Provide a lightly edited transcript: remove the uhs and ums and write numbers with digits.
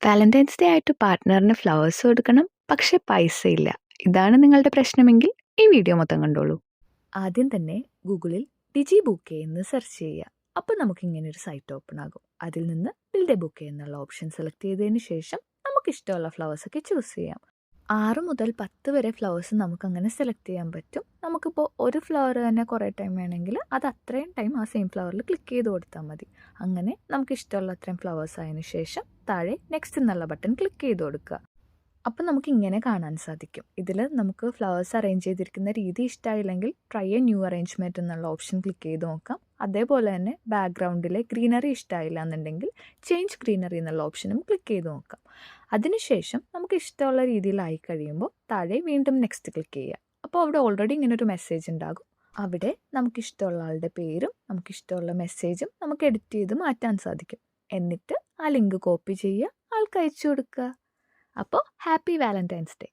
Valentine's day ആയിട്ട് പാർട്ട്ണറിന് flowers കൊടുക്കണം, പക്ഷെ പൈസയില്ല. ഇതാണ് നിങ്ങളുടെ പ്രശ്നമെങ്കിൽ ഈ വീഡിയോ മൊത്തം കണ്ടോളൂ. ആദ്യം തന്നെ ഗൂഗിളിൽ ഡിജി ബുക്ക് എന്ന് സെർച്ച് ചെയ്യുക. അപ്പോൾ നമുക്ക് ഇങ്ങനെ ഒരു സൈറ്റ് ഓപ്പൺ ആകും. അതിൽ നിന്ന് ബിൽഡ് എ ബുക്ക് എന്നുള്ള ഓപ്ഷൻ സെലക്ട് ചെയ്തതിന് ശേഷം നമുക്ക് ഇഷ്ടമുള്ള ഫ്ലവേഴ്സ് ഒക്കെ ചൂസ് ചെയ്യാം. 6 മുതൽ 10 വരെ ഫ്ലവേഴ്സ് നമുക്ക് അങ്ങനെ സെലക്ട് ചെയ്യാൻ പറ്റും. നമുക്കിപ്പോൾ ഒരു ഫ്ലവർ തന്നെ കുറേ ടൈം വേണമെങ്കിൽ അത് അത്രയും ടൈം ആ സെയിം ഫ്ലവറിൽ ക്ലിക്ക് ചെയ്ത് കൊടുത്താൽ മതി. അങ്ങനെ നമുക്ക് ഇഷ്ടമുള്ള അത്രയും ഫ്ലവേഴ്സ് ആയതിനു ശേഷം താഴെ നെക്സ്റ്റ് എന്നുള്ള ബട്ടൺ ക്ലിക്ക് ചെയ്ത് കൊടുക്കുക. അപ്പം നമുക്ക് ഇങ്ങനെ കാണാൻ സാധിക്കും. ഇതിൽ നമുക്ക് ഫ്ലവേഴ്സ് അറേഞ്ച് ചെയ്തിരിക്കുന്ന രീതി ഇഷ്ടമായില്ലെങ്കിൽ ട്രൈ എ ന്യൂ അറേഞ്ച്മെൻറ്റ് എന്നുള്ള ഓപ്ഷൻ ക്ലിക്ക് ചെയ്ത് നോക്കാം. അതേപോലെ തന്നെ ബാക്ക്ഗ്രൗണ്ടിലെ ഗ്രീനറി ഇഷ്ടമായില്ല എന്നുണ്ടെങ്കിൽ ചേഞ്ച് ഗ്രീനറി എന്നുള്ള ഓപ്ഷനും ക്ലിക്ക് ചെയ്ത് നോക്കാം. അതിനുശേഷം നമുക്ക് ഇഷ്ടമുള്ള രീതിയിലായി കഴിയുമ്പോൾ താഴെ വീണ്ടും നെക്സ്റ്റ് ക്ലിക്ക് ചെയ്യുക. അപ്പോൾ അവിടെ ഓൾറെഡി ഇങ്ങനെ ഒരു മെസ്സേജ് ഉണ്ടാകും. അവിടെ നമുക്കിഷ്ടമുള്ള ആളുടെ പേരും നമുക്കിഷ്ടമുള്ള മെസ്സേജും നമുക്ക് എഡിറ്റ് ചെയ്ത് മാറ്റാൻ സാധിക്കും. എന്നിട്ട് ആ ലിങ്ക് കോപ്പി ചെയ്യുക, ആൾക്ക് അയച്ചു കൊടുക്കുക. അപ്പോൾ ഹാപ്പി വാലന്റൈൻസ് ഡേ.